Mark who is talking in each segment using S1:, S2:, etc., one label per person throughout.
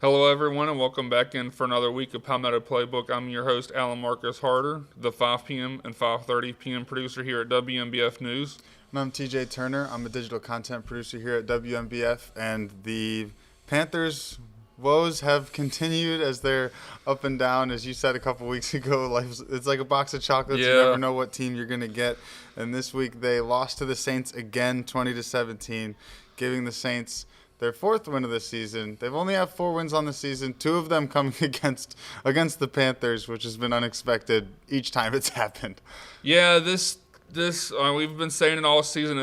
S1: Hello, everyone, and welcome back in for another week of Palmetto Playbook. I'm your host, Alan Marcus Harder, the 5 p.m. and 5:30 p.m. producer here at WMBF News.
S2: And I'm TJ Turner. I'm a digital content producer here at WMBF, and the Panthers' woes have continued as they're up and down. As you said a couple weeks ago, it's like a box of chocolates. You
S1: Yeah.
S2: never know what team you're going to get. And this week they lost to the Saints again, 20-17, giving the Saints their fourth win of the season. They've only had 4 wins on the season, 2 of them coming against the Panthers, which has been unexpected each time it's happened.
S1: Yeah, this we've been saying it all season.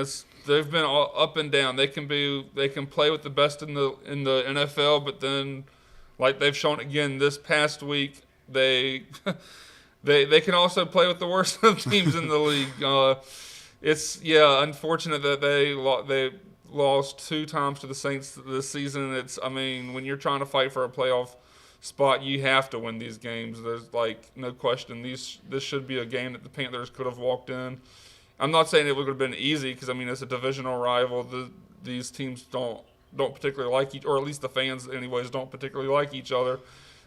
S1: They've been all up and down. They can play with the best in the NFL, but then, like they've shown again this past week, they they can also play with the worst of teams in the league. It's unfortunate that they lost 2 times to the Saints this season. When you're trying to fight for a playoff spot, you have to win these games. There's no question. This should be a game that the Panthers could have walked in. I'm not saying it would have been easy because it's a divisional rival. These teams don't particularly like each, or at least the fans, anyways, don't particularly like each other.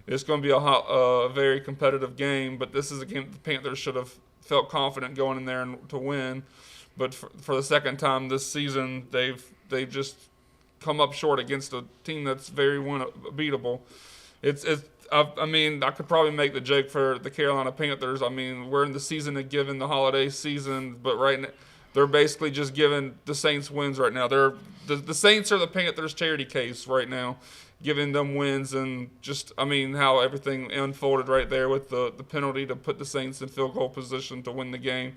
S1: It's going to be a very competitive game, but this is a game that the Panthers should have felt confident going in there to win. But for the second time this season, they've just come up short against a team that's very beatable. I could probably make the joke for the Carolina Panthers. We're in the season of giving the holiday season, but right now they're basically just giving the Saints wins right now. The Saints are the Panthers charity case right now, giving them wins, and how everything unfolded right there with the penalty to put the Saints in field goal position to win the game.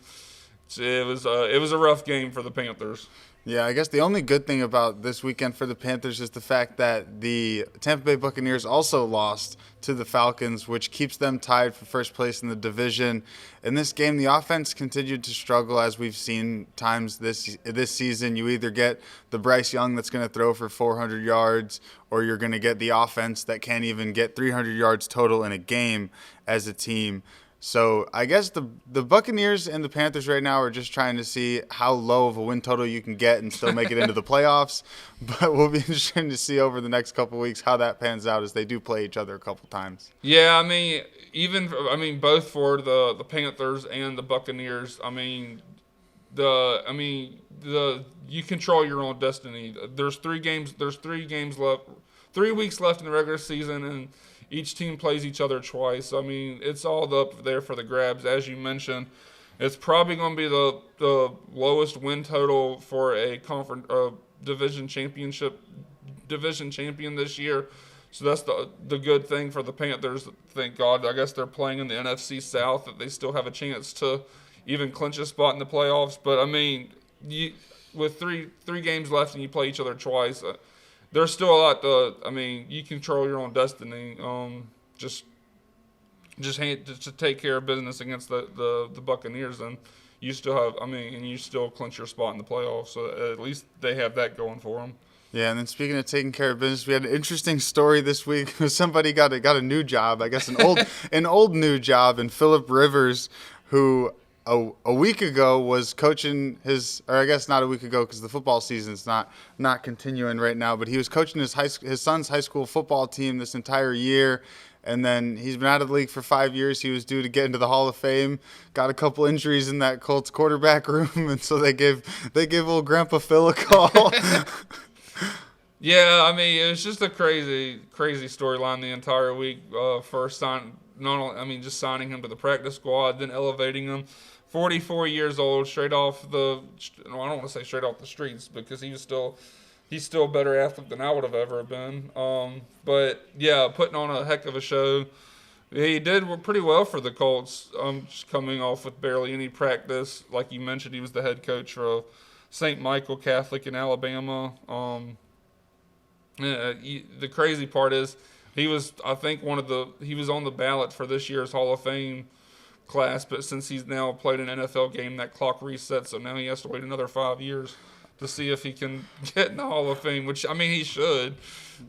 S1: It was a rough game for the Panthers.
S2: Yeah, I guess the only good thing about this weekend for the Panthers is the fact that the Tampa Bay Buccaneers also lost to the Falcons, which keeps them tied for first place in the division. In this game, the offense continued to struggle, as we've seen times this season. You either get the Bryce Young that's going to throw for 400 yards, or you're going to get the offense that can't even get 300 yards total in a game as a team. So I guess the Buccaneers and the Panthers right now are just trying to see how low of a win total you can get and still make it into the playoffs. But we'll be interested to see over the next couple of weeks how that pans out, as they do play each other a couple times.
S1: Yeah, both for the Panthers and the Buccaneers. You control your own destiny. There's 3 games left. 3 weeks left in the regular season, and each team plays each other twice. It's all up there for the grabs. As you mentioned, it's probably going to be the lowest win total for a division champion this year. So that's the good thing for the Panthers. Thank God. I guess they're playing in the NFC South, that they still have a chance to even clinch a spot in the playoffs. But with three games left and you play each other twice, there's still a lot you control your own destiny. Just to take care of business against the Buccaneers, and you still have, and you still clinch your spot in the playoffs. So at least they have that going for them.
S2: Yeah, and then speaking of taking care of business, we had an interesting story this week. Somebody got a new job, I guess an old new job, and Philip Rivers, who a week ago was coaching or I guess not a week ago because the football season's not continuing right now, but he was coaching his son's high school football team this entire year. And then he's been out of the league for 5 years. He was due to get into the Hall of Fame. Got a couple injuries in that Colts quarterback room, and so they gave old Grandpa Phil a call.
S1: Yeah, it was just a crazy storyline the entire week. First just signing him to the practice squad, then elevating him. 44 years old, straight off I don't want to say straight off the streets, because he's still a better athlete than I would have ever been. But yeah, putting on a heck of a show. He did pretty well for the Colts, just coming off with barely any practice. Like you mentioned, he was the head coach for St. Michael Catholic in Alabama. The crazy part is he was, I think, he was on the ballot for this year's Hall of Fame class, but since he's now played an NFL game, that clock resets, so now he has to wait another 5 years to see if he can get in the Hall of Fame, which, he should,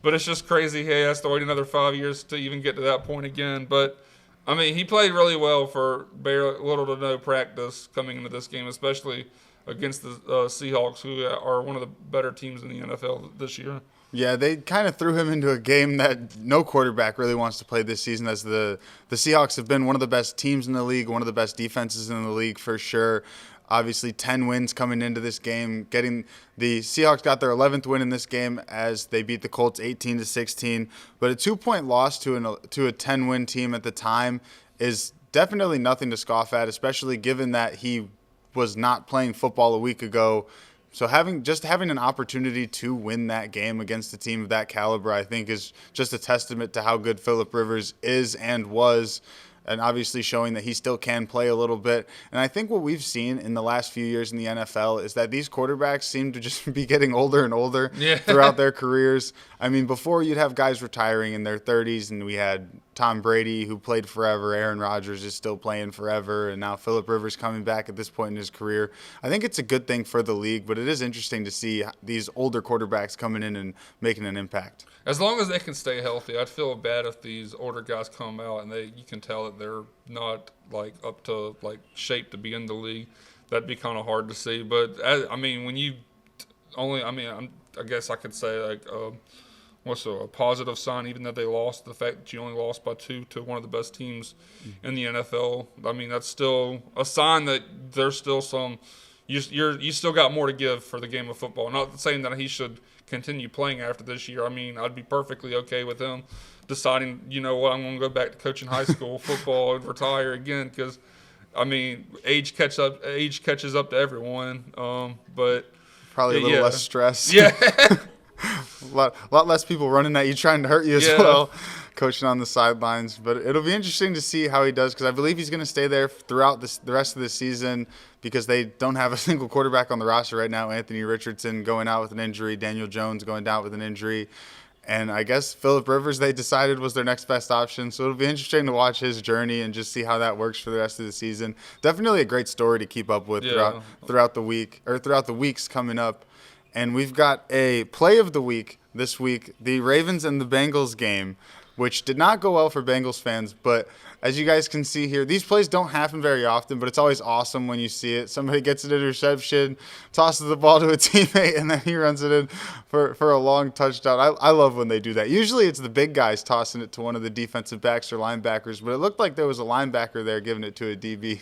S1: but it's just crazy he has to wait another 5 years to even get to that point again. But, he played really well for little to no practice coming into this game, especially against the Seahawks, who are one of the better teams in the NFL this year.
S2: Yeah, they kind of threw him into a game that no quarterback really wants to play this season, as the Seahawks have been one of the best teams in the league, one of the best defenses in the league for sure. Obviously, 10 wins coming into this game. The Seahawks got their 11th win in this game as they beat the Colts 18-16. But a 2-point loss to a 10-win team at the time is definitely nothing to scoff at, especially given that he was not playing football a week ago. So having an opportunity to win that game against a team of that caliber, I think, is just a testament to how good Phillip Rivers is and was, and obviously showing that he still can play a little bit. And I think what we've seen in the last few years in the NFL is that these quarterbacks seem to just be getting older and older throughout their careers. I mean, before you'd have guys retiring in their 30s, and we had Tom Brady, who played forever. Aaron Rodgers is still playing forever. And now Phillip Rivers coming back at this point in his career. I think it's a good thing for the league, but it is interesting to see these older quarterbacks coming in and making an impact.
S1: As long as they can stay healthy, I'd feel bad if these older guys come out and you can tell that they're not like up to like shape to be in the league. That'd be kind of hard to see. But I guess I could say like what's a positive sign, even though they lost, the fact that you only lost by 2 to one of the best teams in the NFL. I mean, that's still a sign that there's still some. You still got more to give for the game of football. Not saying that he should continue playing after this year. I mean, I'd be perfectly okay with him deciding, you know what, I'm going to go back to coaching high school football and retire again because, I mean, age catches up to everyone. But
S2: probably a little less stress.
S1: Yeah.
S2: a lot less people running at you trying to hurt you as well, coaching on the sidelines. But it'll be interesting to see how he does because I believe he's going to stay there throughout the rest of the season because they don't have a single quarterback on the roster right now. Anthony Richardson going out with an injury, Daniel Jones going down with an injury. And I guess Phillip Rivers, they decided, was their next best option. So it'll be interesting to watch his journey and just see how that works for the rest of the season. Definitely a great story to keep up with throughout the week or throughout the weeks coming up. And we've got a play of the week this week, the Ravens and the Bengals game, which did not go well for Bengals fans. But as you guys can see here, these plays don't happen very often, but it's always awesome when you see it. Somebody gets an interception, tosses the ball to a teammate, and then he runs it in for a long touchdown. I love when they do that. Usually it's the big guys tossing it to one of the defensive backs or linebackers, but it looked like there was a linebacker there giving it to a DB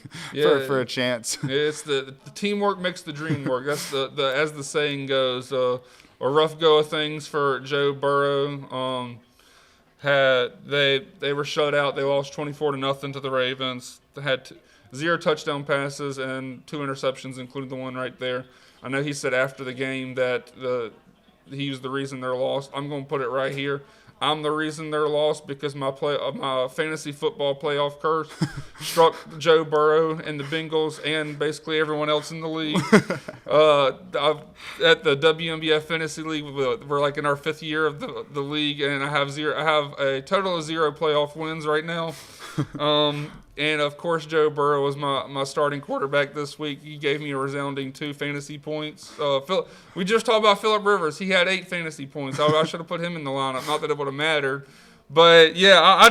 S2: for a chance.
S1: It's the teamwork makes the dream work. That's the as the saying goes. A rough go of things for Joe Burrow. They were shut out. They lost 24-0 to the Ravens. They had 0 touchdown passes and 2 interceptions, including the one right there. I know he said after the game that he was the reason they're lost. I'm going to put it right here. I'm the reason they're lost because my fantasy football playoff curse struck Joe Burrow and the Bengals and basically everyone else in the league. At the WNBF Fantasy League, we're like in our 5th year of the league, and I have a total of 0 playoff wins right now. And of course, Joe Burrow was my starting quarterback this week. He gave me a resounding 2 fantasy points. We just talked about Phillip Rivers. He had 8 fantasy points. I should have put him in the lineup. Not that it would have mattered. But yeah, I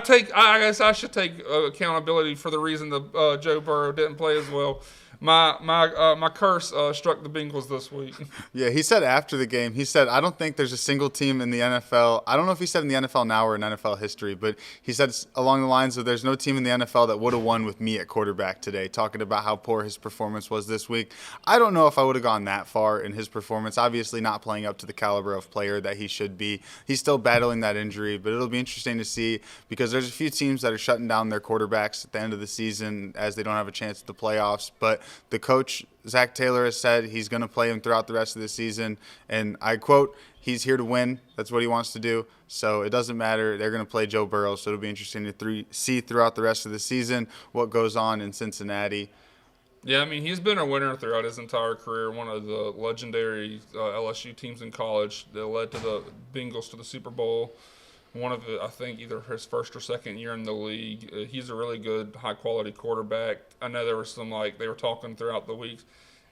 S1: guess I should take accountability for the reason that Joe Burrow didn't play as well. My curse struck the Bengals this week.
S2: Yeah, he said after the game, I don't think there's a single team in the NFL. I don't know if he said in the NFL now or in NFL history, but he said along the lines of there's no team in the NFL that would have won with me at quarterback today, talking about how poor his performance was this week. I don't know if I would have gone that far in his performance, obviously not playing up to the caliber of player that he should be. He's still battling that injury, but it'll be interesting to see because there's a few teams that are shutting down their quarterbacks at the end of the season as they don't have a chance at the playoffs, but the coach, Zach Taylor, has said he's going to play him throughout the rest of the season. And I quote, he's here to win. That's what he wants to do. So it doesn't matter. They're going to play Joe Burrow. So it'll be interesting to see throughout the rest of the season what goes on in Cincinnati.
S1: Yeah, I mean, he's been a winner throughout his entire career. One of the legendary LSU teams in college that led to the Bengals to the Super Bowl. One of the, I think, either his first or second year in the league. He's a really good, high-quality quarterback. I know there was some, they were talking throughout the week.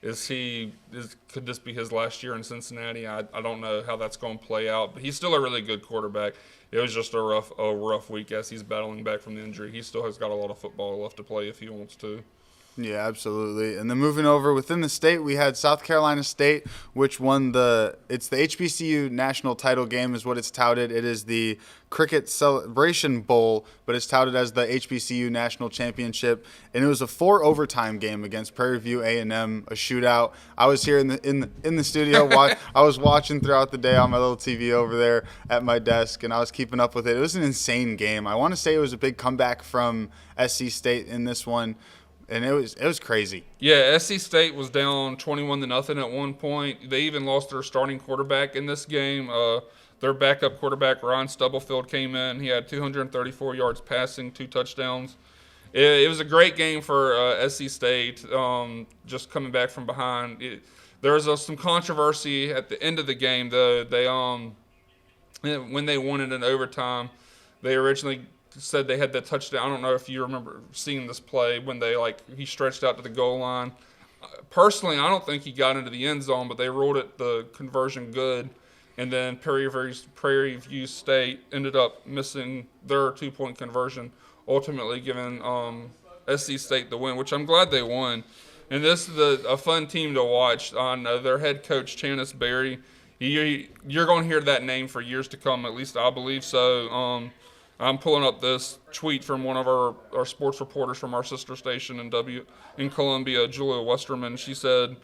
S1: Could this be his last year in Cincinnati? I don't know how that's going to play out, but he's still a really good quarterback. It was just a rough week as he's battling back from the injury. He still has got a lot of football left to play if he wants to.
S2: Yeah, absolutely. And then moving over within the state, we had South Carolina State, which won it's the HBCU national title game is what it's touted. It is the Cricket Celebration Bowl, but it's touted as the HBCU national championship. And it was a 4 overtime game against Prairie View A&M, a shootout. I was here in the studio. I was watching throughout the day on my little TV over there at my desk, and I was keeping up with it. It was an insane game. I want to say it was a big comeback from SC State in this one. And it was crazy.
S1: Yeah, SC State was down 21-0 at one point. They even lost their starting quarterback in this game. Their backup quarterback, Ryan Stubblefield, came in. He had 234 yards passing, 2 touchdowns. It was a great game for SC State, just coming back from behind. There was some controversy at the end of the game. When they won it in overtime, they originally said they had that touchdown. I don't know if you remember seeing this play when he stretched out to the goal line. Personally, I don't think he got into the end zone, but they ruled it the conversion good. And then Prairie View State ended up missing their 2-point conversion, ultimately giving SC State the win, which I'm glad they won. And this is a fun team to watch. On their head coach, Channis Berry. You're going to hear that name for years to come, at least I believe so. I'm pulling up this tweet from one of our sports reporters from our sister station in Columbia, Julia Westerman. She said,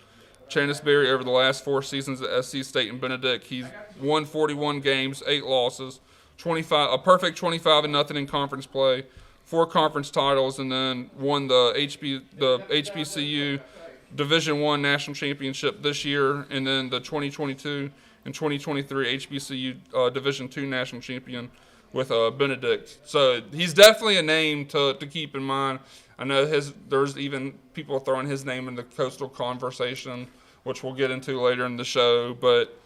S1: Channis Berry, over the last 4 seasons at SC State and Benedict, he's won 41 games, 8 losses, a perfect 25-0 in conference play, 4 conference titles, and then won the HBCU Division I national championship this year, and then the 2022 and 2023 HBCU Division II national champion with Benedict. So he's definitely a name to keep in mind. I know there's even people throwing his name in the Coastal conversation, which we'll get into later in the show. But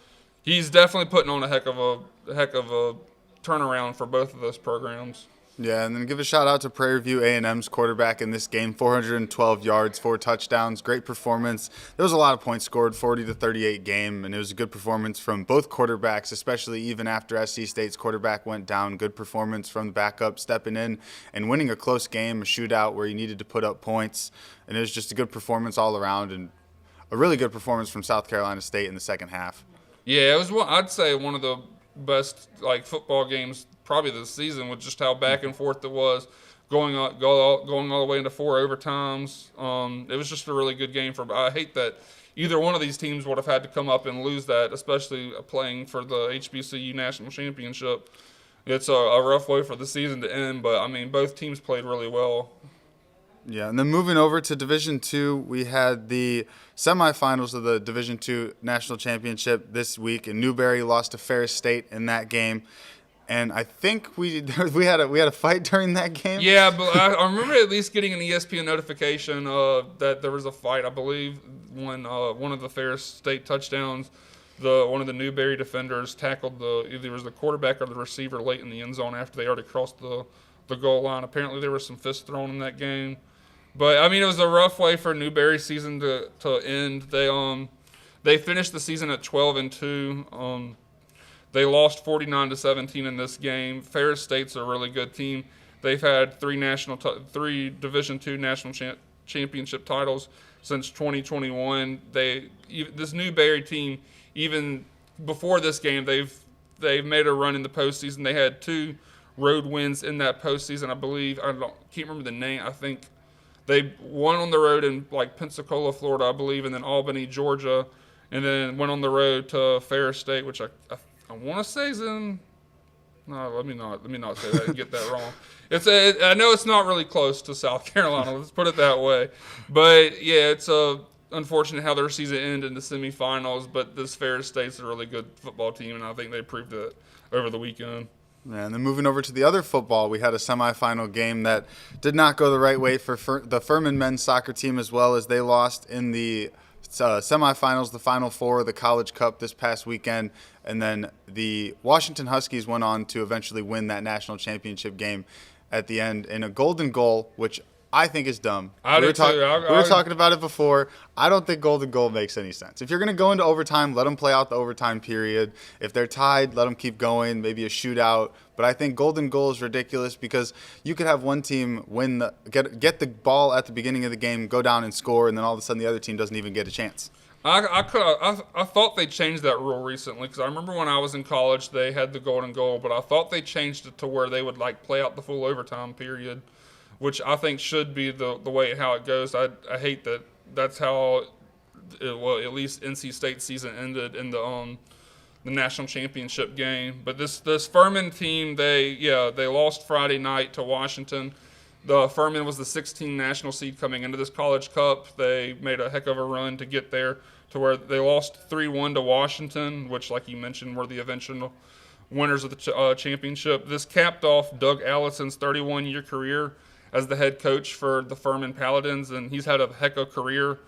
S1: he's definitely putting on a heck of a turnaround for both of those programs.
S2: Yeah, and then give a shout out to Prairie View A&M's quarterback in this game, 412 yards, 4 touchdowns, great performance. There was a lot of points scored, 40-38 game, and it was a good performance from both quarterbacks, especially even after SC State's quarterback went down. Good performance from the backup, stepping in and winning a close game, a shootout where he needed to put up points, and it was just a good performance all around and a really good performance from South Carolina State in the second half.
S1: Yeah, it was I'd say one of the best football games probably this season, with just how back and forth it was, going all the way into 4 overtimes. It was just a really good game. I hate that either one of these teams would have had to come up and lose that, especially playing for the HBCU national championship. It's a rough way for the season to end, but I mean both teams played really well.
S2: Yeah, and then moving over to Division II, we had the semifinals of the Division II national championship this week, and Newberry lost to Ferris State in that game. And I think we had a fight during that game.
S1: Yeah, but I remember at least getting an ESPN notification that there was a fight. I believe when one of the Ferris State touchdowns, one of the Newberry defenders tackled either it was the quarterback or the receiver late in the end zone after they already crossed the goal line. Apparently there was some fists thrown in that game. But I mean, it was a rough way for Newberry's season to end. They finished the season at 12-2. They lost 49-17 in this game. Ferris State's a really good team. They've had 3 Division II national championship titles since 2021. This Newberry team, even before this game, they've made a run in the postseason. They had 2 road wins in that postseason. I believe can't remember the name. I think they won on the road in Pensacola, Florida, I believe, and then Albany, Georgia, and then went on the road to Ferris State, which I want to say is in. No, let me not say that and get that wrong. I know it's not really close to South Carolina. Let's put it that way. But yeah, it's unfortunate how their season ended in the semifinals. But this Ferris State's a really good football team, and I think they proved it over the weekend.
S2: Yeah, and then moving over to the other football, we had a semifinal game that did not go the right way for the Furman men's soccer team, as well as they lost in the semifinals, the Final Four of the College Cup this past weekend, and then the Washington Huskies went on to eventually win that national championship game at the end in a golden goal, which I think it's dumb.
S1: I do too.
S2: We were talking about it before. I don't think golden goal makes any sense. If you're going to go into overtime, let them play out the overtime period. If they're tied, let them keep going, maybe a shootout. But I think golden goal is ridiculous because you could have one team get the ball at the beginning of the game, go down and score, and then all of a sudden the other team doesn't even get a chance.
S1: I thought they changed that rule recently because I remember when I was in college they had the golden goal, but I thought they changed it to where they would like play out the full overtime period, which I think should be the way how it goes. I hate that that's how at least NC State season ended in the national championship game. But this Furman team, they lost Friday night to Washington. The Furman was the 16th national seed coming into this College Cup. They made a heck of a run to get there, to where they lost 3-1 to Washington, which, like you mentioned, were the eventual winners of the championship. This capped off Doug Allison's 31-year career as the head coach for the Furman Paladins, and he's had a heck of a career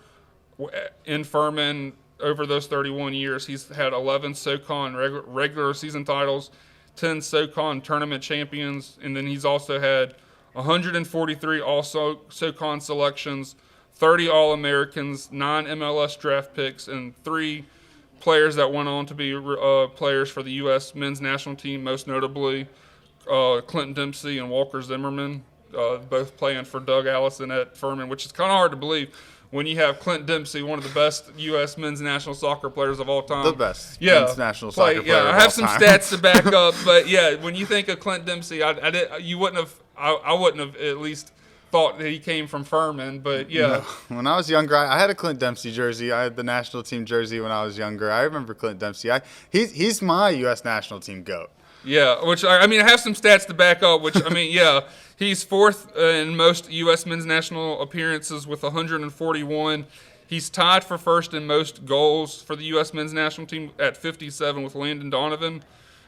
S1: in Furman over those 31 years. He's had 11 SoCon regular season titles, 10 SoCon tournament champions, and then he's also had 143 SoCon selections, 30 All-Americans, 9 MLS draft picks, and 3 players that went on to be players for the U.S. men's national team, most notably Clinton Dempsey and Walker Zimmerman, both playing for Doug Allison at Furman, which is kind of hard to believe when you have Clinton Dempsey, one of the best U.S. men's national soccer players of all time.
S2: The best men's national soccer player of all time.
S1: I have some stats to back up, but when you think of Clinton Dempsey, I wouldn't have at least thought that he came from Furman, but
S2: No. When I was younger, I had a Clint Dempsey jersey. I had the national team jersey when I was younger. I remember Clint Dempsey. He's my U.S. national team GOAT.
S1: Yeah, which I have some stats to back up. Which he's 4th in most U.S. men's national appearances with 141. He's tied for 1st in most goals for the U.S. men's national team at 57 with Landon Donovan.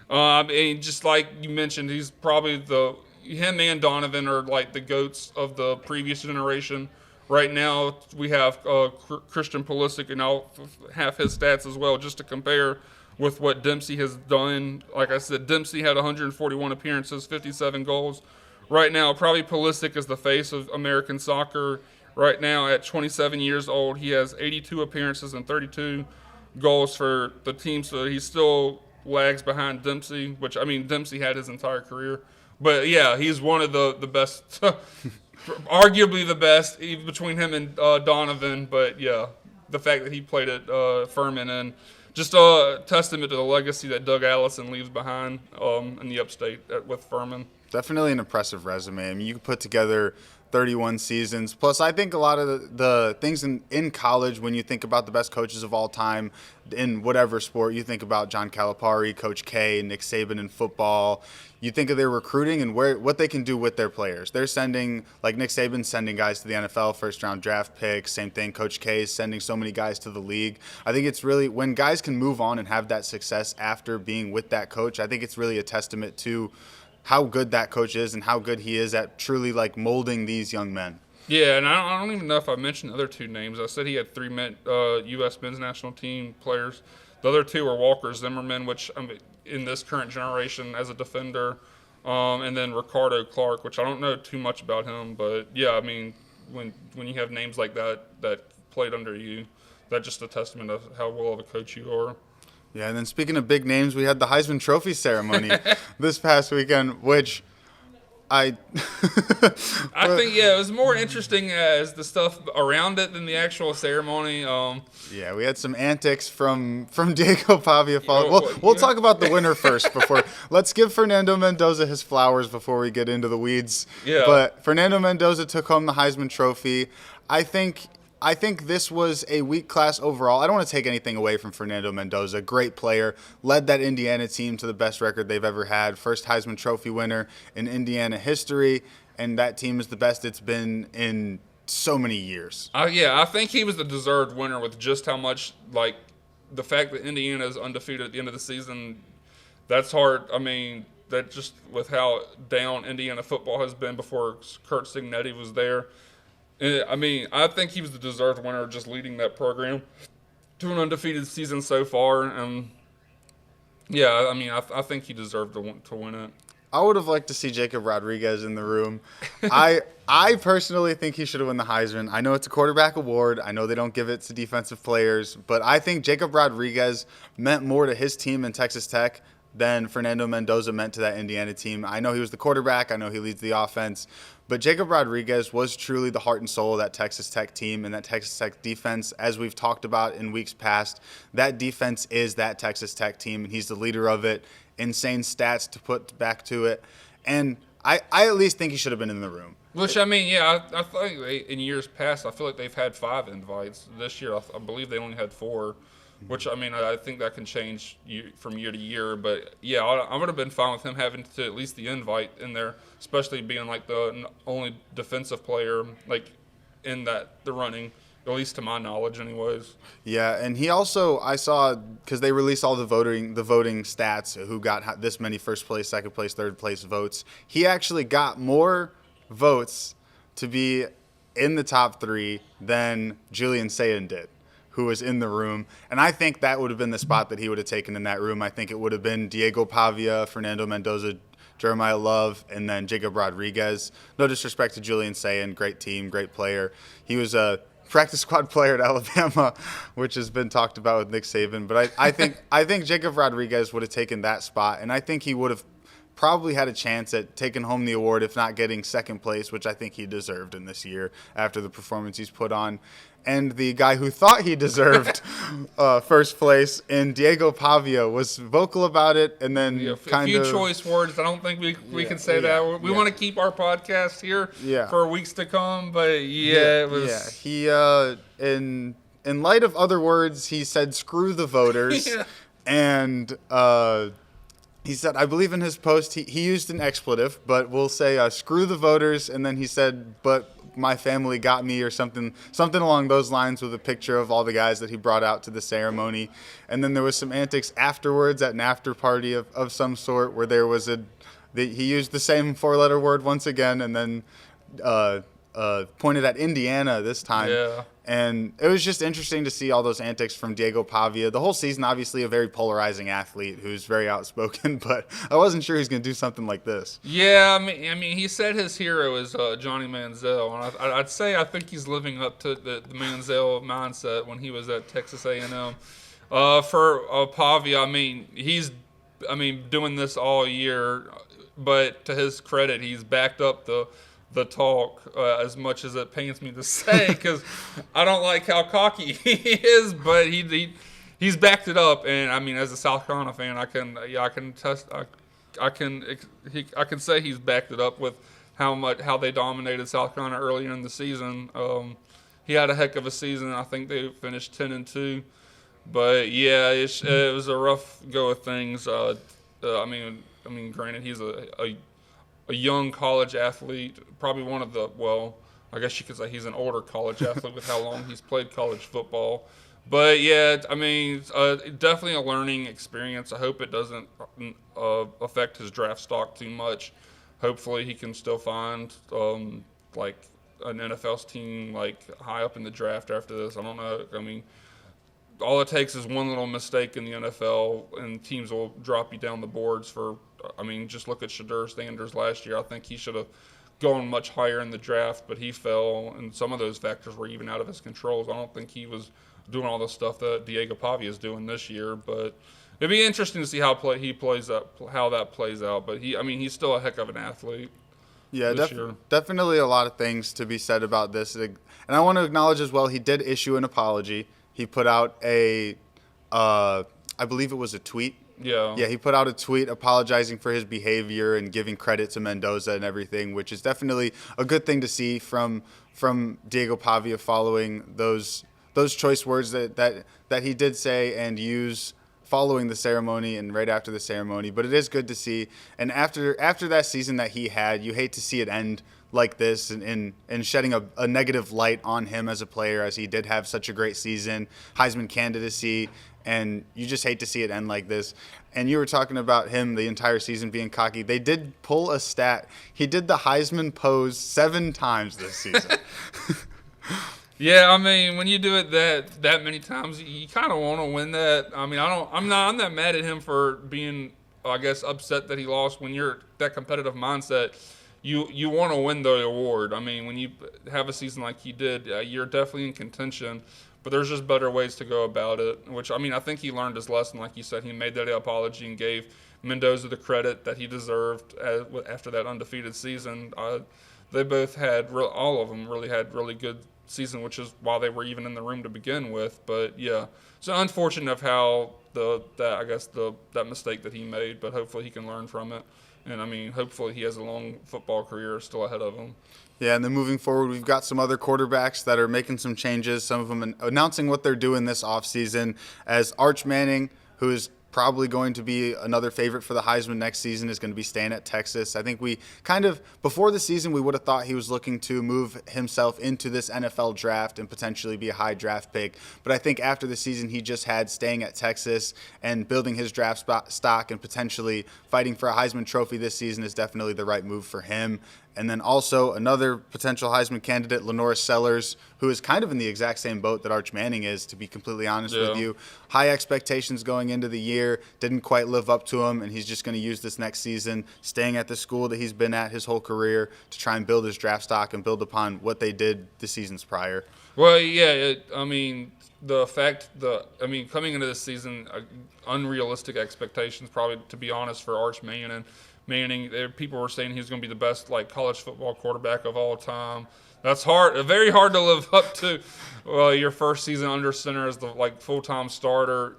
S1: Just like you mentioned, he's probably him and Donovan are like the GOATs of the previous generation. Right now, we have Christian Pulisic, and I'll have his stats as well just to compare with what Dempsey has done. Like I said, Dempsey had 141 appearances, 57 goals. Right now, probably Pulisic is the face of American soccer. Right now, at 27 years old, he has 82 appearances and 32 goals for the team, so he still lags behind Dempsey, which, Dempsey had his entire career. But, he's one of the best, arguably the best, even between him and Donovan. But, the fact that he played at Furman, and just a testament to the legacy that Doug Allison leaves behind in the upstate with Furman.
S2: Definitely an impressive resume. You could put together 31 seasons. Plus, I think a lot of the things in college, when you think about the best coaches of all time in whatever sport, you think about John Calipari, Coach K, Nick Saban in football. You think of their recruiting and what they can do with their players. They're sending, like Nick Saban's sending guys to the NFL, first-round draft picks. Same thing, Coach K is sending so many guys to the league. I think it's really, when guys can move on and have that success after being with that coach, I think it's really a testament to how good that coach is and how good he is at truly like molding these young men.
S1: Yeah, and I don't even know if I mentioned the other 2 names. I said he had 3 U.S. men's national team players. The other 2 were Walker Zimmerman, which in this current generation as a defender, and then Ricardo Clark, which I don't know too much about him, but when you have names like that played under you, that's just a testament of how well of a coach you are.
S2: Yeah, and then speaking of big names, we had the Heisman Trophy ceremony this past weekend, which I
S1: think it was more interesting as the stuff around it than the actual ceremony.
S2: Yeah, we had some antics from Diego Pavia. We'll talk about the winner first. Let's give Fernando Mendoza his flowers before we get into the weeds.
S1: Yeah.
S2: But Fernando Mendoza took home the Heisman Trophy. I think this was a weak class overall. I don't want to take anything away from Fernando Mendoza. Great player. Led that Indiana team to the best record they've ever had. First Heisman Trophy winner in Indiana history. And that team is the best it's been in so many years.
S1: I think he was the deserved winner with just how much, the fact that Indiana is undefeated at the end of the season, that's hard. That just with how down Indiana football has been before Curt Cignetti was there. I think he was the deserved winner, just leading that program to an undefeated season so far. And I think he deserved to win it.
S2: I would have liked to see Jacob Rodriguez in the room. I personally think he should have won the Heisman. I know it's a quarterback award. I know they don't give it to defensive players, but I think Jacob Rodriguez meant more to his team in Texas Tech than Fernando Mendoza meant to that Indiana team. I know he was the quarterback. I know he leads the offense. But Jacob Rodriguez was truly the heart and soul of that Texas Tech team and that Texas Tech defense. As we've talked about in weeks past, that defense is that Texas Tech team, and he's the leader of it. Insane stats to put back to it. And I at least think he should have been in the room.
S1: Which, I mean, yeah, I think in years past, I feel like they've had 5 invites. This year, I believe they only had 4. Which, I mean, I think that can change from year to year. But, yeah, I would have been fine with him having to at least the invite in there, especially being, like, the only defensive player, like, in the running, at least to my knowledge anyways.
S2: Yeah, and he also, I saw, because they released all the voting stats, who got this many first place, second place, third place votes. He actually got more votes to be in the top 3 than Julian Sayin did, who was in the room. And I think that would have been the spot that he would have taken in that room. I think it would have been Diego Pavia, Fernando Mendoza, Jeremiah Love, and then Jacob Rodriguez. No disrespect to Julian Sayin, great team, great player. He was a practice squad player at Alabama, which has been talked about with Nick Saban. But I think Jacob Rodriguez would have taken that spot, and I think he would have probably had a chance at taking home the award, if not getting second place, which I think he deserved in this year after the performance he's put on. And the guy who thought he deserved first place in Diego Pavia was vocal about it, and then
S1: a few choice words. I don't think we can say that. We want to keep our podcast here for weeks to come, but it was.
S2: Yeah, he in light of other words, he said "screw the voters," and he said, I believe in his post, he used an expletive, but we'll say "screw the voters," and then he said, "but my family got me," or something along those lines, with a picture of all the guys that he brought out to the ceremony. And then there was some antics afterwards at an after party of some sort, where there was he used the same 4-letter word once again, and then pointed at Indiana this time.
S1: Yeah.
S2: And it was just interesting to see all those antics from Diego Pavia. The whole season, obviously, a very polarizing athlete who's very outspoken, but I wasn't sure he's going to do something like this.
S1: Yeah, I mean, he said his hero is Johnny Manziel, and I'd say I think he's living up to the Manziel mindset when he was at Texas A&M. For Pavia, I mean, he's doing this all year, but to his credit, he's backed up the talk as much as it pains me to say, because I don't like how cocky he is, but he's backed it up. And I mean, as a South Carolina fan, I can say he's backed it up with how they dominated South Carolina earlier in the season. He had a heck of a season. I think they finished 10-2, but yeah, it was a rough go of things. I mean, granted, he's a young college athlete, probably one of the, well, I guess you could say he's an older college athlete with how long he's played college football. But, yeah, I mean, definitely a learning experience. I hope it doesn't affect his draft stock too much. Hopefully he can still find, like, an NFL team, like, high up in the draft after this. I don't know. I mean, all it takes is one little mistake in the NFL, and teams will drop you down the boards for, I mean, just look at Shedeur Sanders last year. I think he should have gone much higher in the draft, but he fell, and some of those factors were even out of his control. I don't think he was doing all the stuff that Diego Pavia is doing this year, but it'd be interesting to see how that plays out. But he's still a heck of an athlete.
S2: Yeah, definitely a lot of things to be said about this. And I want to acknowledge as well, he did issue an apology. He put out I believe it was a tweet.
S1: Yeah,
S2: he put out a tweet apologizing for his behavior and giving credit to Mendoza and everything, which is definitely a good thing to see from Diego Pavia, following those choice words that he did say and use following the ceremony and right after the ceremony. But it is good to see. And after that season that he had, you hate to see it end like this and shedding a negative light on him as a player, as he did have such a great season, Heisman candidacy, and you just hate to see it end like this. And you were talking about him the entire season being cocky. They did pull a stat. He did the Heisman pose 7 times this season.
S1: Yeah, I mean, when you do it that many times, you kind of want to win that. I mean, I'm not that mad at him for being I guess, upset that he lost. When you're that competitive mindset, you want to win the award. I mean, when you have a season like he did, you're definitely in contention. But there's just better ways to go about it. Which, I mean, I think he learned his lesson. Like you said, he made that apology and gave Mendoza the credit that he deserved after that undefeated season. They both had all of them really had really good season, which is why they were even in the room to begin with. But yeah, it's unfortunate of how that mistake that he made. But hopefully he can learn from it. And I mean, hopefully he has a long football career still ahead of him.
S2: Yeah, and then moving forward, we've got some other quarterbacks that are making some changes, some of them announcing what they're doing this offseason, as Arch Manning, who is probably going to be another favorite for the Heisman next season, is going to be staying at Texas. I think we kind of, before the season, we would have thought he was looking to move himself into this NFL draft and potentially be a high draft pick. But I think after the season he just had, staying at Texas and building his draft stock and potentially fighting for a Heisman Trophy this season is definitely the right move for him. And then also another potential Heisman candidate, LaNorris Sellers, who is kind of in the exact same boat that Arch Manning is, to be completely honest with you. High expectations going into the year, didn't quite live up to them, and he's just going to use this next season, staying at the school that he's been at his whole career, to try and build his draft stock and build upon what they did the seasons prior.
S1: Well, yeah, coming into this season, unrealistic expectations, probably, to be honest, for Arch Manning. People were saying he was going to be the best college football quarterback of all time. That's very hard to live up to. Well, your first season under center as the full-time starter.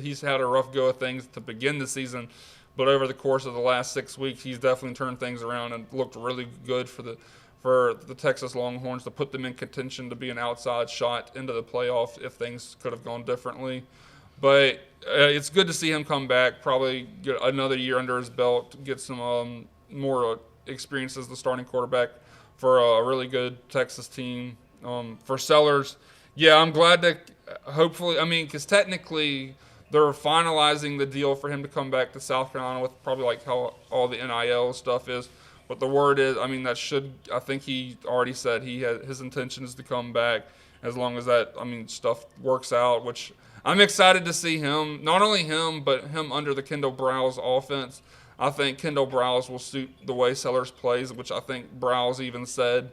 S1: He's had a rough go of things to begin the season, but over the course of the last 6 weeks, he's definitely turned things around and looked really good for the Texas Longhorns to put them in contention to be an outside shot into the playoff if things could have gone differently. But it's good to see him come back, probably get another year under his belt, get some more experience as the starting quarterback for a really good Texas team. For Sellers, yeah, I'm glad that hopefully, because technically they're finalizing the deal for him to come back to South Carolina with probably how all the NIL stuff is. But the word is, I think he already said his intention is to come back as long as that, stuff works out, which I'm excited to see him, not only him, but him under the Kendall Briles offense. I think Kendall Briles will suit the way Sellers plays, which I think Briles even said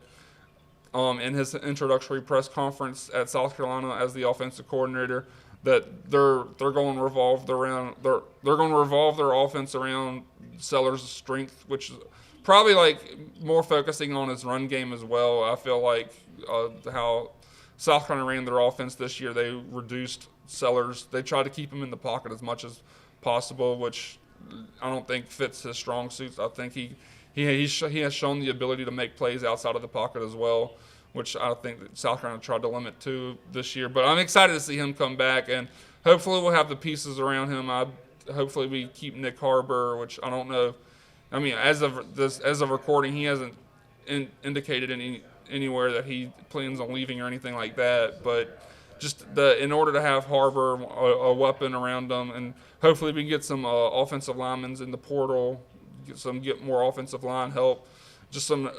S1: in his introductory press conference at South Carolina as the offensive coordinator, that they're going to revolve their offense around Sellers' strength, which is probably more focusing on his run game as well. I feel like how South Carolina ran their offense this year, they reduced Sellers. They tried to keep him in the pocket as much as possible, which I don't think fits his strong suits. I think he has shown the ability to make plays outside of the pocket as well, which I think that South Carolina tried to limit to this year. But I'm excited to see him come back, and hopefully we'll have the pieces around him. Hopefully we keep Nick Harbor, which I don't know. As of recording, he hasn't indicated anywhere that he plans on leaving or anything like that. But just in order to have Harbor a weapon around them, and hopefully we can get some offensive linemen in the portal, get more offensive line help, just some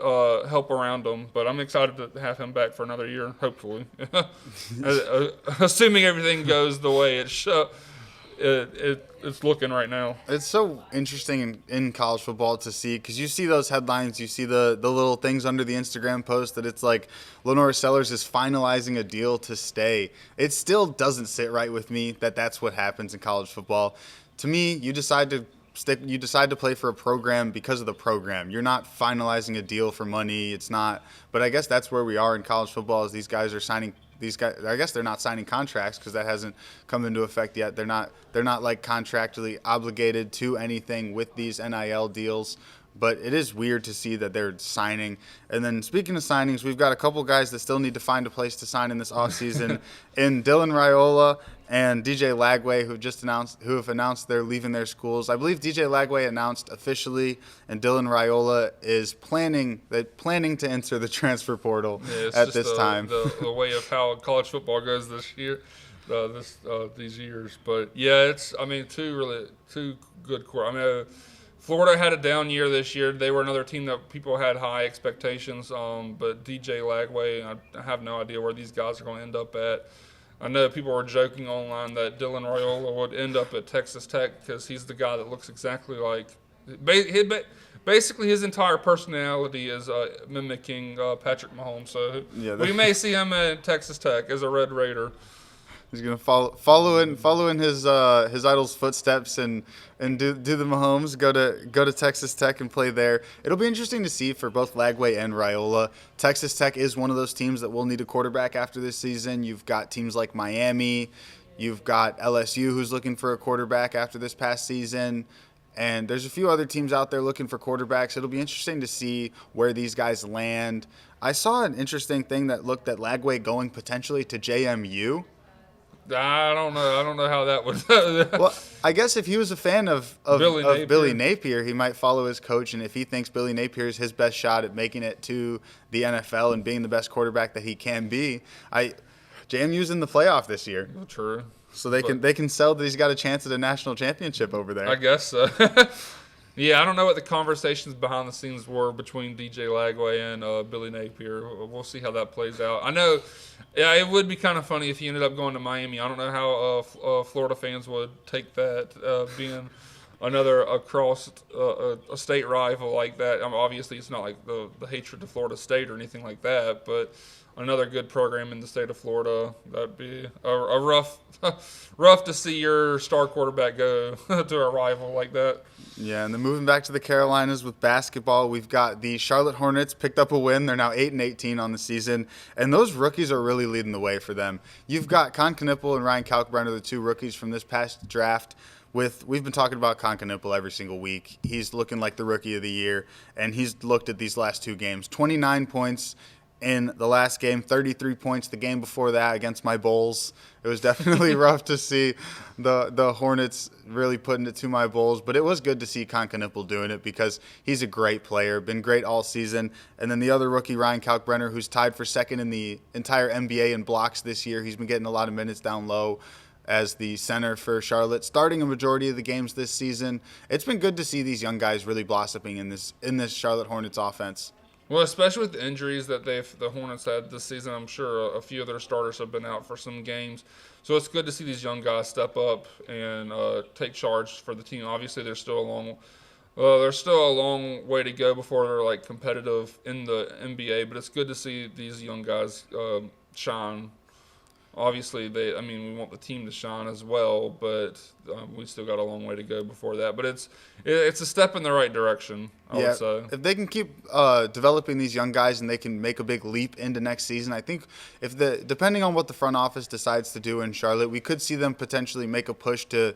S1: help around them. But I'm excited to have him back for another year, hopefully, assuming everything goes the way it's looking right now.
S2: It's so interesting in college football to see, because you see those headlines, you see the little things under the Instagram post that it's like LaNorris Sellers is finalizing a deal to stay. It still doesn't sit right with me that that's what happens in college football. To me, you decide to play for a program because of the program. You're not finalizing a deal for money. It's not. But I guess that's where we are in college football, is these guys are signing. These guys, I guess they're not signing contracts because that hasn't come into effect yet. They're not contractually obligated to anything with these NIL deals. But it is weird to see that they're signing. And then speaking of signings, we've got a couple guys that still need to find a place to sign in this offseason in Dylan Raiola and DJ Lagway, who have announced they're leaving their schools. I believe DJ Lagway announced officially, and Dylan Raiola is planning to enter the transfer portal at this time.
S1: The way of how college football goes this year, these years. But yeah, it's two good core. Florida had a down year this year. They were another team that people had high expectations. But DJ Lagway, I have no idea where these guys are going to end up at. I know people were joking online that Dylan Raiola would end up at Texas Tech because he's the guy that looks exactly like. Basically, his entire personality is mimicking Patrick Mahomes. So
S2: Yeah,
S1: we may see him at Texas Tech as a Red Raider.
S2: he's gonna follow in his idol's footsteps and do the Mahomes, go to Texas Tech and play there. It'll be interesting to see for both Lagway and Raiola. Texas Tech is one of those teams that will need a quarterback after this season. You've got teams like Miami, you've got LSU who's looking for a quarterback after this past season. And there's a few other teams out there looking for quarterbacks. It'll be interesting to see where these guys land. I saw an interesting thing that looked at Lagway going potentially to JMU.
S1: I don't know. I don't know how that would.
S2: Well, I guess if he was a fan of Billy Napier, he might follow his coach. And if he thinks Billy Napier is his best shot at making it to the NFL and being the best quarterback that he can be, JMU's in the playoff this year.
S1: True.
S2: So they can sell that he's got a chance at a national championship over there.
S1: I guess so. Yeah, I don't know what the conversations behind the scenes were between DJ Lagway and Billy Napier. We'll see how that plays out. I know, yeah, it would be kind of funny if he ended up going to Miami. I don't know how Florida fans would take that, being another across a state rival like that. I mean, obviously, it's not like the hatred to Florida State or anything like that, but another good program in the state of Florida. That'd be a rough to see your star quarterback go to a rival like that.
S2: Yeah, and then moving back to the Carolinas with basketball, we've got the Charlotte Hornets picked up a win. They're now 8-18 on the season, and those rookies are really leading the way for them. You've got Con Knipple and Ryan Kalkbrenner, the two rookies from this past draft. We've been talking about Con Knipple every single week. He's looking like the rookie of the year, and he's looked at these last two games. 29 points in the last game, 33 points the game before that against my Bulls. It was definitely rough to see the Hornets really putting it to my Bulls, but it was good to see Con Knipple doing it because he's a great player, been great all season. And then the other rookie, Ryan Kalkbrenner, who's tied for second in the entire NBA in blocks this year. He's been getting a lot of minutes down low as the center for Charlotte, starting a majority of the games this season. It's been good to see these young guys really blossoming in this Charlotte Hornets offense.
S1: Well, especially with the injuries that the Hornets had this season, I'm sure a few of their starters have been out for some games. So it's good to see these young guys step up and take charge for the team. Obviously, there's still a long way to go before they're like competitive in the NBA. But it's good to see these young guys shine. Obviously, we want the team to shine as well, but we still got a long way to go before that. But it's a step in the right direction, I would say.
S2: If they can keep developing these young guys and they can make a big leap into next season, I think depending on what the front office decides to do in Charlotte, we could see them potentially make a push to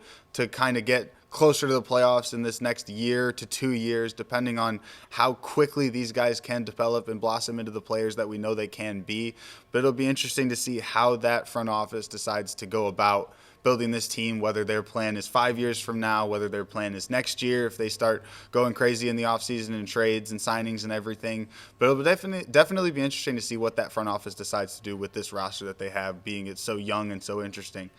S2: kind of get closer to the playoffs in this next year to 2 years, depending on how quickly these guys can develop and blossom into the players that we know they can be. But it'll be interesting to see how that front office decides to go about building this team, whether their plan is 5 years from now, whether their plan is next year, if they start going crazy in the offseason and trades and signings and everything. But it'll definitely be interesting to see what that front office decides to do with this roster that they have, being it's so young and so interesting.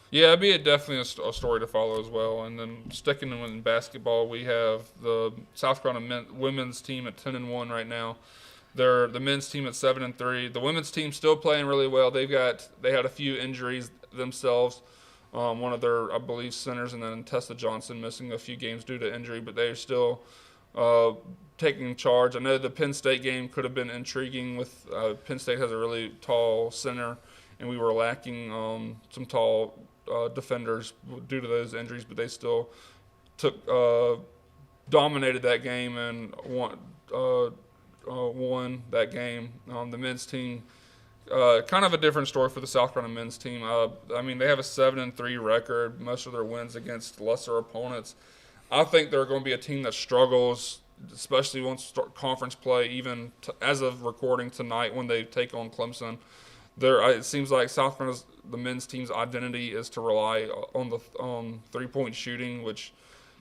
S1: Yeah, it'd be definitely a story to follow as well. And then sticking in basketball, we have the South Carolina women's team at 10-1 right now. They're the men's team at 7-3. The women's team still playing really well. They had a few injuries themselves. One of their, I believe, centers, and then Tessa Johnson missing a few games due to injury, but they're still taking charge. I know the Penn State game could have been intriguing with Penn State has a really tall center, and we were lacking some tall defenders due to those injuries, but they still dominated that game and won that game. The men's team, kind of a different story for the South Carolina men's team. They have a 7-3 record, most of their wins against lesser opponents. I think they're going to be a team that struggles, especially once conference play, even as of recording tonight when they take on Clemson. It seems like South Carolina's the men's team's identity is to rely on three-point shooting, which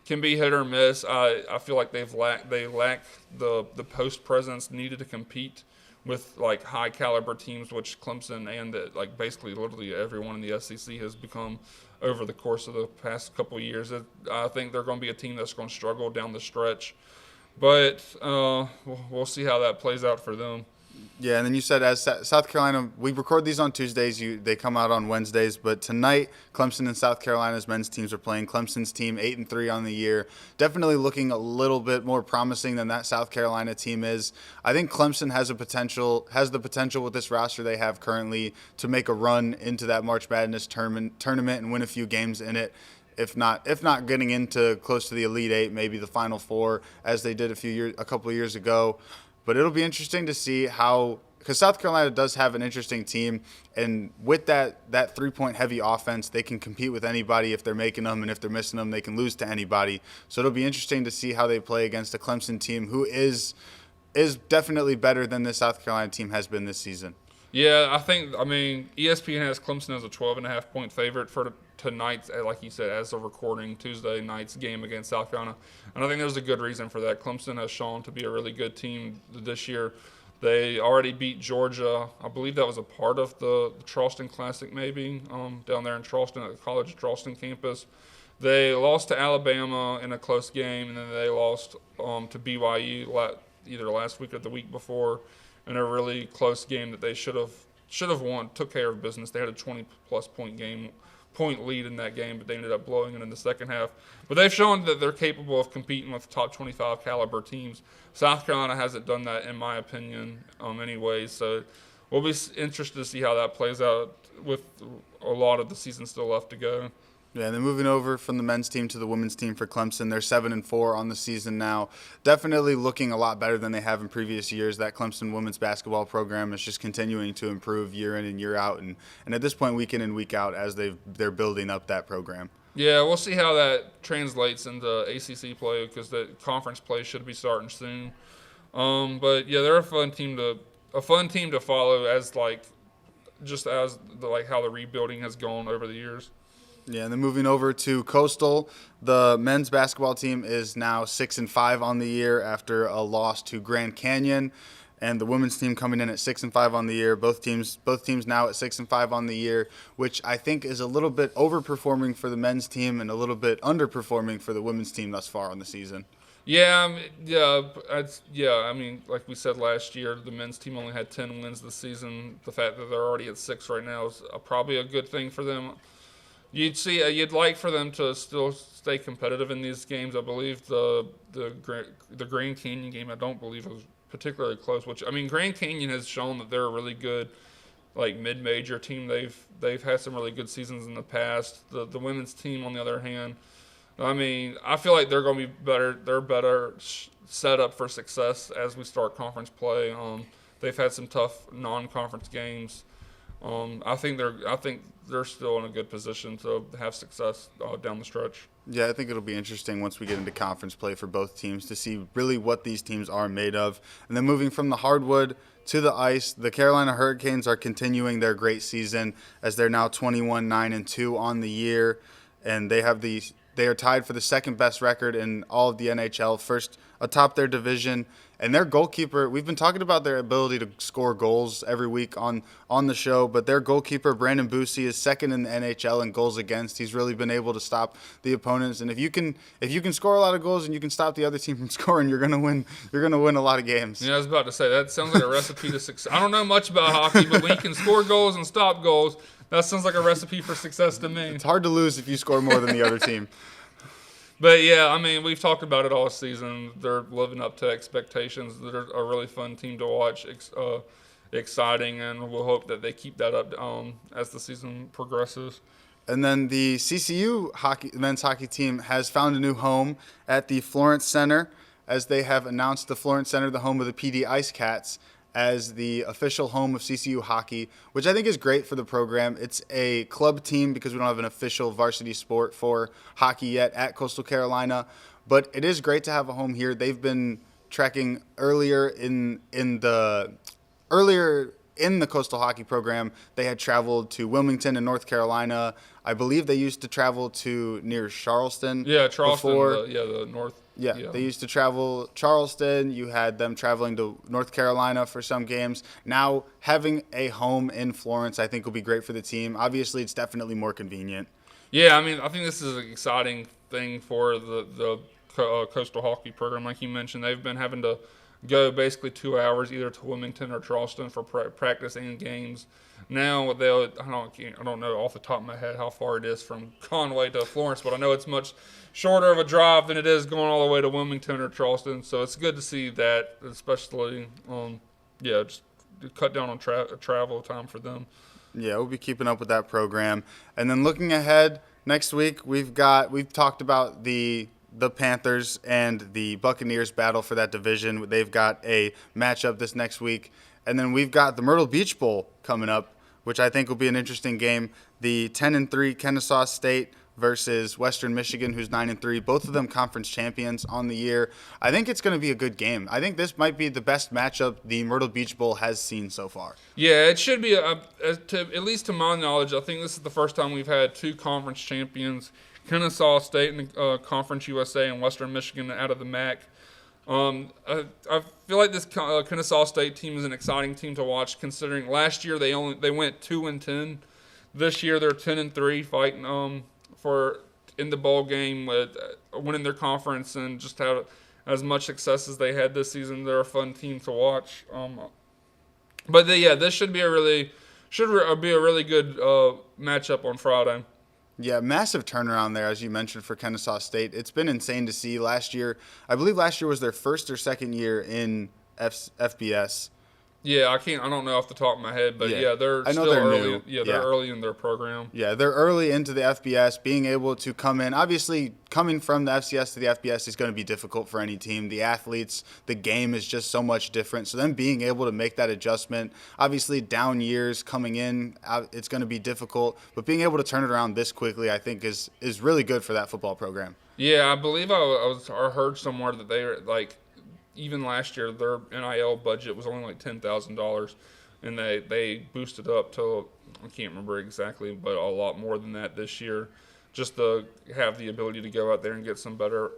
S1: can be hit or miss. I feel like they lack the post presence needed to compete with like high caliber teams, which Clemson and basically literally everyone in the SEC has become over the course of the past couple of years. I think they're going to be a team that's going to struggle down the stretch, but we'll see how that plays out for them.
S2: Yeah, and then you said as South Carolina, we record these on Tuesdays. They come out on Wednesdays, but tonight Clemson and South Carolina's men's teams are playing. Clemson's team 8-3 on the year, definitely looking a little bit more promising than that South Carolina team is. I think Clemson has the potential with this roster they have currently to make a run into that March Madness tournament and win a few games in it. If not getting into close to the Elite Eight, maybe the Final Four, as they did a couple of years ago. But it'll be interesting to see how, because South Carolina does have an interesting team, and with that 3-point heavy offense, they can compete with anybody if they're making them, and if they're missing them, they can lose to anybody. So it'll be interesting to see how they play against a Clemson team who is definitely better than the South Carolina team has been this season.
S1: Yeah, I mean, ESPN has Clemson as a 12.5-point favorite for tonight's, like you said, as a recording Tuesday night's game against South Carolina. And I think there's a good reason for that. Clemson has shown to be a really good team this year. They already beat Georgia. I believe that was a part of the Charleston Classic, maybe, down there in Charleston at the College of Charleston campus. They lost to Alabama in a close game, and then they lost to BYU either last week or the week before in a really close game that they should have won. Took care of business. They had a 20-plus point lead in that game, but they ended up blowing it in the second half. But they've shown that they're capable of competing with top 25 caliber teams. South Carolina hasn't done that, in my opinion, anyway. So we'll be interested to see how that plays out with a lot of the season still left to go.
S2: Yeah, and then moving over from the men's team to the women's team for Clemson, they're 7-4 on the season now. Definitely looking a lot better than they have in previous years. That Clemson women's basketball program is just continuing to improve year in and year out, and at this point, week in and week out, as they're building up that program.
S1: Yeah, we'll see how that translates into ACC play because the conference play should be starting soon. But yeah, they're a fun team to follow as how the rebuilding has gone over the years.
S2: Yeah, and then moving over to Coastal, the men's basketball team is now 6-5 on the year after a loss to Grand Canyon, and the women's team coming in at 6-5 on the year. Both teams now at 6-5 on the year, which I think is a little bit overperforming for the men's team and a little bit underperforming for the women's team thus far on the season.
S1: Yeah, I mean, like we said last year, the men's team only had 10 wins this season. The fact that they're already at 6 right now is probably a good thing for them. You'd like for them to still stay competitive in these games. I believe the Grand Canyon game, I don't believe was particularly close. Which, I mean, Grand Canyon has shown that they're a really good, mid-major team. They've had some really good seasons in the past. The women's team, on the other hand, I mean, I feel like they're going to be better. They're better set up for success as we start conference play. They've had some tough non-conference games. I think they're still in a good position to have success down the stretch.
S2: Yeah, I think it'll be interesting once we get into conference play for both teams to see really what these teams are made of. And then moving from the hardwood to the ice, the Carolina Hurricanes are continuing their great season as they're now 21-9-2 on the year, and they are tied for the second best record in all of the NHL, first atop their division. And their goalkeeper, we've been talking about their ability to score goals every week on the show, but their goalkeeper, Brandon Bussi, is second in the NHL in goals against. He's really been able to stop the opponents. And if you can score a lot of goals and you can stop the other team from scoring, you're gonna win a lot of games.
S1: Yeah, I was about to say, that sounds like a recipe to success. I don't know much about hockey, but when you can score goals and stop goals, that sounds like a recipe for success to me.
S2: It's hard to lose if you score more than the other team.
S1: But yeah, I mean, we've talked about it all season. They're living up to expectations. They're a really fun team to watch, exciting, and we'll hope that they keep that up as the season progresses.
S2: And then the CCU men's hockey team has found a new home at the Florence Center, as they have announced the Florence Center, the home of the PD Ice Cats, as the official home of CCU hockey, which I think is great for the program. It's a club team because we don't have an official varsity sport for hockey yet at Coastal Carolina, but it is great to have a home here. They've been tracking earlier in the Coastal Hockey program. They had traveled to Wilmington in North Carolina. I believe they used to travel to near Charleston.
S1: Yeah, Charleston,
S2: before.
S1: The north.
S2: Yeah, they used to travel Charleston. You had them traveling to North Carolina for some games. Now, having a home in Florence, I think, will be great for the team. Obviously, it's definitely more convenient.
S1: Yeah, I mean, I think this is an exciting thing for the Coastal Hockey program. Like you mentioned, they've been having to go basically 2 hours either to Wilmington or Charleston for practice and games. Now I don't know off the top of my head how far it is from Conway to Florence, but I know it's much shorter of a drive than it is going all the way to Wilmington or Charleston. So it's good to see that, especially just cut down on travel time for them.
S2: Yeah, we'll be keeping up with that program. And then looking ahead next week, we've talked about the Panthers and the Buccaneers battle for that division. They've got a matchup this next week. And then we've got the Myrtle Beach Bowl coming up, which I think will be an interesting game. The 10-3 Kennesaw State versus Western Michigan, who's 9-3. Both of them conference champions on the year. I think it's going to be a good game. I think this might be the best matchup the Myrtle Beach Bowl has seen so far.
S1: Yeah, it should be. At least to my knowledge, I think this is the first time we've had two conference champions, Kennesaw State and Conference USA, and Western Michigan out of the MAC. I feel like this Kennesaw State team is an exciting team to watch, considering last year they went 2-10. This year they're 10-3, fighting for in the bowl game with winning their conference and just have as much success as they had this season. They're a fun team to watch. This should be a really good matchup on Friday.
S2: Yeah, massive turnaround there, as you mentioned, for Kennesaw State. It's been insane to see. I believe last year was their first or second year in FBS.
S1: Yeah, I don't know off the top of my head, but they're still early. New. Yeah, they're early in their program.
S2: Yeah, they're early into the FBS. Being able to come in, obviously, coming from the FCS to the FBS is going to be difficult for any team. The athletes, the game is just so much different. So them being able to make that adjustment, obviously down years coming in, it's going to be difficult. But being able to turn it around this quickly, I think, is really good for that football program.
S1: Yeah, I believe I heard somewhere that they were like. Even last year, their NIL budget was only like $10,000, and they boosted up to, I can't remember exactly, but a lot more than that this year, just to have the ability to go out there and get some better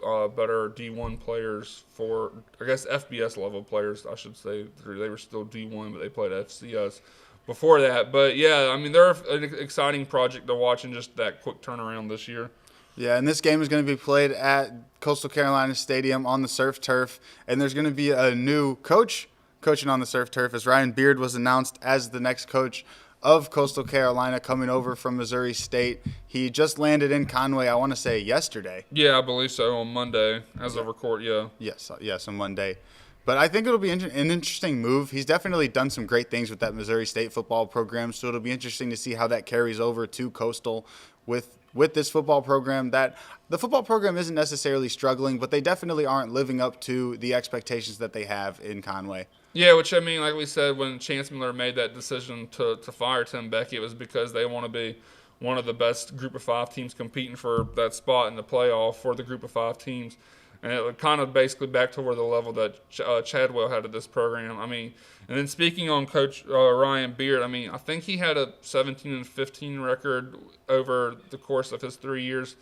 S1: D1 players for, I guess, FBS level players, I should say. They were still D1, but they played FCS before that. But yeah, I mean, they're an exciting project to watch and just that quick turnaround this year.
S2: Yeah, and this game is going to be played at Coastal Carolina Stadium on the surf turf, and there's going to be a new coach coaching on the surf turf as Ryan Beard was announced as the next coach of Coastal Carolina coming over from Missouri State. He just landed in Conway, I want to say yesterday.
S1: Yeah, I believe so, on Monday as of record, yeah.
S2: Yes, on Monday. But I think it'll be an interesting move. He's definitely done some great things with that Missouri State football program, so it'll be interesting to see how that carries over to Coastal with this football program. That the football program isn't necessarily struggling, but they definitely aren't living up to the expectations that they have in Conway.
S1: Yeah, which, I mean, like we said, when Chance Miller made that decision to fire Tim Beckey, it was because they want to be one of the best Group of 5 teams competing for that spot in the playoff for the Group of 5 teams. And it was kind of basically back to where the level that Chadwell had at this program. I mean, and then speaking on Coach Ryan Beard, I mean, I think he had a 17-15 record over the course of his 3 years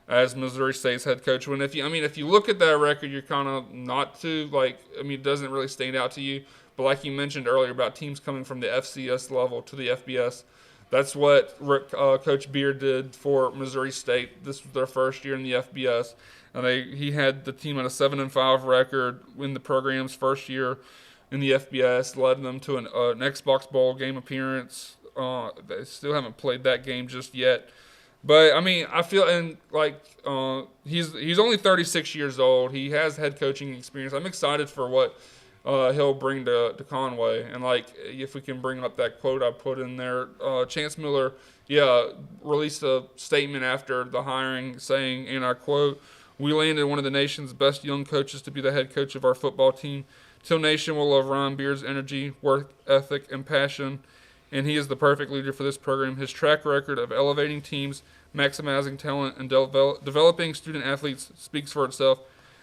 S1: as Missouri State's head coach. When if you look at that record, you're kind of not too it doesn't really stand out to you. But like you mentioned earlier about teams coming from the FCS level to the FBS, that's what Coach Beard did for Missouri State. This was their first year in the FBS. And he had the team at a 7-5 record in the program's first year in the FBS, led them to an Xbox Bowl game appearance. They still haven't played that game just yet. But, I mean, I feel he's only 36 years old. He has head coaching experience. I'm excited for what he'll bring to Conway. And, if we can bring up that quote I put in there, Chance Miller, released a statement after the hiring saying, and I quote, "We landed one of the nation's best young coaches to be the head coach of our football team. Till Nation will love Ryan Beard's energy, work ethic, and passion, and he is the perfect leader for this program. His track record of elevating teams, maximizing talent, and developing student athletes speaks for itself.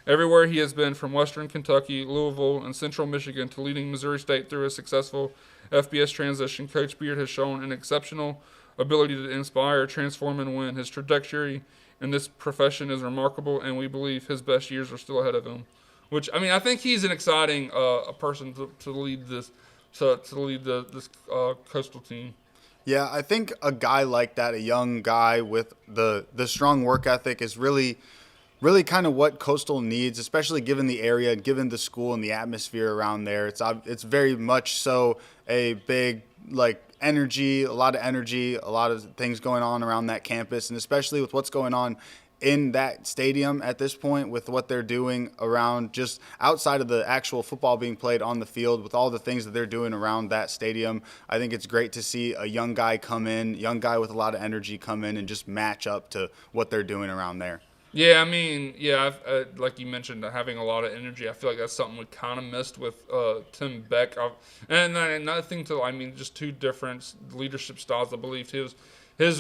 S1: Everywhere he has been, from Western Kentucky, Louisville, and Central Michigan to leading Missouri State through a successful FBS transition, Coach Beard has shown an exceptional ability to inspire, transform, and win. His trajectory in this profession is remarkable, and we believe his best years are still ahead of him." Which, I mean, I think he's an exciting person to lead this this Coastal team.
S2: Yeah, I think a guy like that, a young guy with the strong work ethic, is really really kind of what Coastal needs, especially given the area, given the school and the atmosphere around there. It's very much so a big energy, a lot of things going on around that campus, and especially with what's going on in that stadium at this point with what they're doing around just outside of the actual football being played on the field with all the things that they're doing around that stadium. I think it's great to see a young guy with a lot of energy come in and just match up to what they're doing around there.
S1: Yeah, I mean, yeah, like you mentioned, having a lot of energy. I feel like that's something we kind of missed with Tim Beck. And another thing, just two different leadership styles. I believe his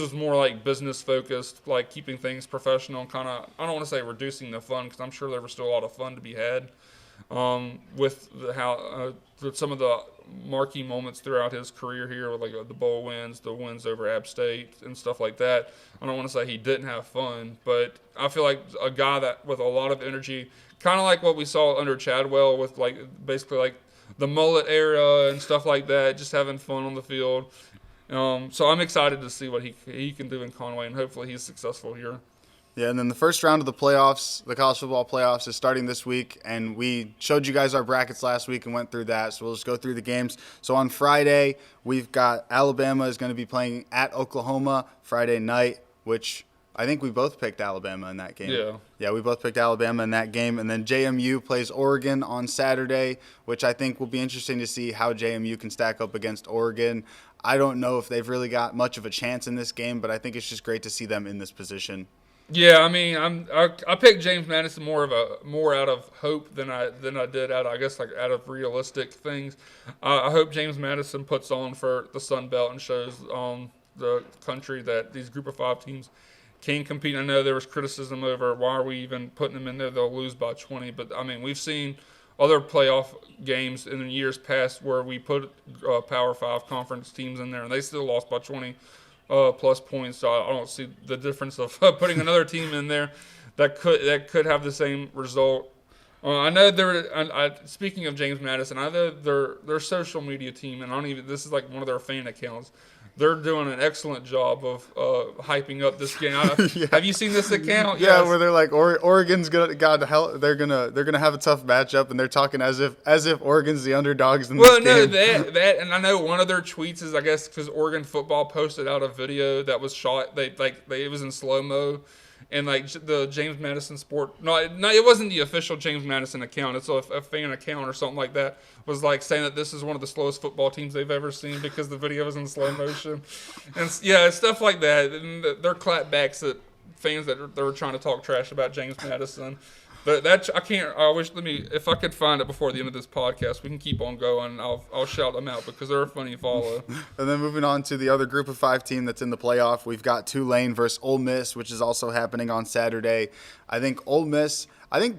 S1: was more like business focused, like keeping things professional, kind of, I don't want to say reducing the fun, because I'm sure there was still a lot of fun to be had with some of the marquee moments throughout his career here, with the bowl wins, the wins over App State and stuff like that. I don't want to say he didn't have fun, but I feel like a guy that with a lot of energy, kind of like what we saw under Chadwell with basically the mullet era and stuff like that, just having fun on the field. So I'm excited to see what he can do in Conway, and hopefully he's successful here.
S2: Yeah, and then the first round of the playoffs, the college football playoffs, is starting this week, and we showed you guys our brackets last week and went through that, so we'll just go through the games. So on Friday, we've got Alabama is going to be playing at Oklahoma Friday night, which I think we both picked Alabama in that game. Yeah, we both picked Alabama in that game. And then JMU plays Oregon on Saturday, which I think will be interesting to see how JMU can stack up against Oregon. I don't know if they've really got much of a chance in this game, but I think it's just great to see them in this position.
S1: Yeah, I mean, I picked James Madison more out of hope than I did out of realistic things. I hope James Madison puts on for the Sun Belt and shows the country that these Group of 5 teams can compete. I know there was criticism over why are we even putting them in there? They'll lose by 20, but I mean, we've seen other playoff games in years past where we put Power 5 conference teams in there and they still lost by 20. Plus points, so I don't see the difference of putting another team in there that could have the same result. I know speaking of James Madison, I know their social media team, and this is like one of their fan accounts. They're doing an excellent job of hyping up this game.
S2: Yeah.
S1: Have you seen this account?
S2: Yeah, yes. Where they're like, Oregon's gonna, God hell, they're gonna have a tough matchup, and they're talking as if Oregon's the underdogs in this game.
S1: Well, no, that, and I know one of their tweets is, I guess, because Oregon football posted out a video that was shot. It was in slow mo. And the James Madison Sport, no, it wasn't the official James Madison account. It's a fan account or something like that. Was saying that this is one of the slowest football teams they've ever seen because the video was in slow motion, and yeah, stuff like that. And they're clapbacks at fans that they're trying to talk trash about James Madison. But I can't. If I could find it before the end of this podcast, we can keep on going. I'll shout them out because they're a funny follow.
S2: And then moving on to the other Group of 5 team that's in the playoff, we've got Tulane versus Ole Miss, which is also happening on Saturday. I think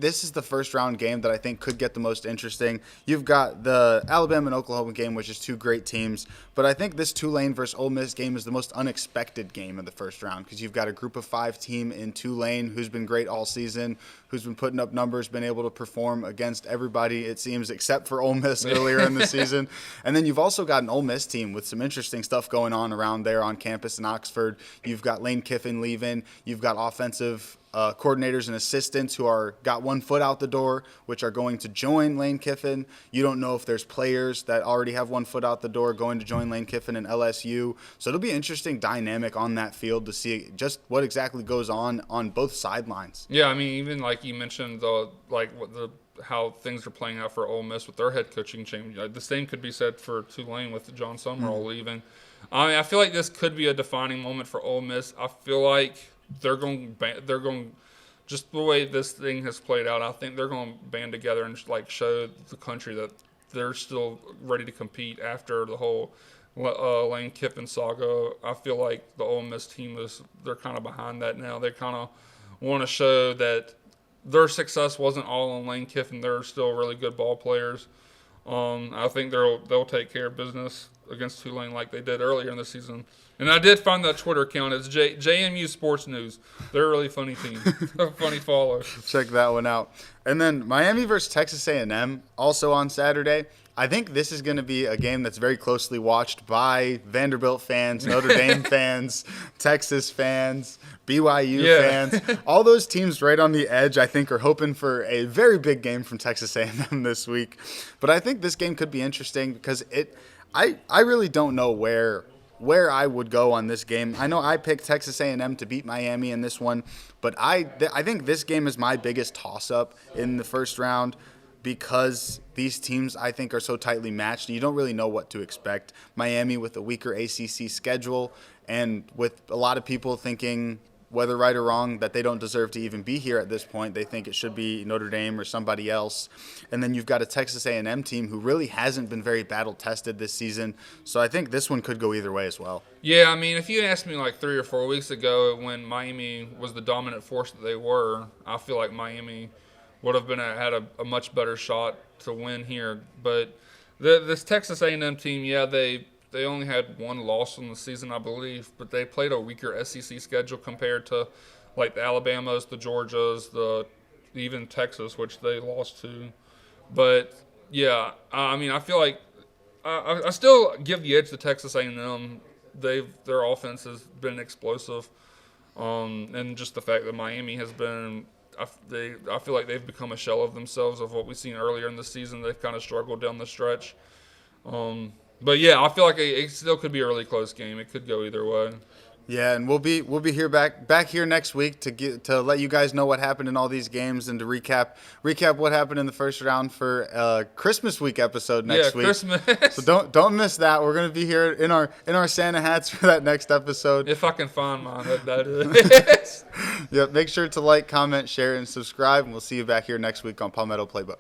S2: this is the first round game that I think could get the most interesting. You've got the Alabama and Oklahoma game, which is two great teams. But I think this Tulane versus Ole Miss game is the most unexpected game of the first round because you've got a Group of 5 team in Tulane who's been great all season, who's been putting up numbers, been able to perform against everybody, it seems, except for Ole Miss earlier in the season. And then you've also got an Ole Miss team with some interesting stuff going on around there on campus in Oxford. You've got Lane Kiffin leaving. You've got offensive coordinators and assistants who got one foot out the door, which are going to join Lane Kiffin. You don't know if there's players that already have one foot out the door going to join Lane Kiffin and LSU. So it'll be an interesting dynamic on that field to see just what exactly goes on both sidelines.
S1: Yeah, I mean, even like you mentioned, how things are playing out for Ole Miss with their head coaching change. The same could be said for Tulane with John Summerall leaving. I mean, I feel like this could be a defining moment for Ole Miss. I feel like they're going just the way this thing has played out. I think they're going to band together and show the country that they're still ready to compete after the whole Lane Kiffin saga. I feel like the Ole Miss team they're kind of behind that now. They kind of want to show that their success wasn't all on Lane Kiffin. They're still really good ball players. I think they'll take care of business against Tulane like they did earlier in the season. And I did find that Twitter account. It's JMU Sports News. They're a really funny team. A funny follow.
S2: Check that one out. And then Miami versus Texas A&M, also on Saturday. I think this is going to be a game that's very closely watched by Vanderbilt fans, Notre Dame fans, Texas fans, BYU fans. All those teams right on the edge, I think, are hoping for a very big game from Texas A&M this week. But I think this game could be interesting because I really don't know where I would go on this game. I know I picked Texas A&M to beat Miami in this one, but I think this game is my biggest toss-up in the first round because these teams, I think, are so tightly matched. You don't really know what to expect. Miami with a weaker ACC schedule and with a lot of people thinking, whether right or wrong, that they don't deserve to even be here at this point. They think it should be Notre Dame or somebody else. And then you've got a Texas A&M team who really hasn't been very battle-tested this season. So I think this one could go either way as well.
S1: Yeah, I mean, if you asked me like 3 or 4 weeks ago when Miami was the dominant force that they were, I feel like Miami would have had a much better shot to win here. But this Texas A&M team, yeah, they only had one loss in the season, I believe, but they played a weaker SEC schedule compared to like the Alabamas, the Georgias, even Texas, which they lost to. But yeah, I mean, I feel like I still give the edge to Texas A&M. Their offense has been explosive, and just the fact that Miami has been. I feel like they've become a shell of themselves of what we've seen earlier in the season. They've kind of struggled down the stretch. But yeah, I feel like it still could be a really close game. It could go either way.
S2: Yeah, and we'll be here back here next week to let you guys know what happened in all these games and to recap what happened in the first round for Christmas week episode next week.
S1: Christmas.
S2: So don't miss that. We're gonna be here in our Santa hats for that next episode.
S1: If I can find mine, that is.
S2: Yeah, make sure to like, comment, share, and subscribe, and we'll see you back here next week on Palmetto Playbook.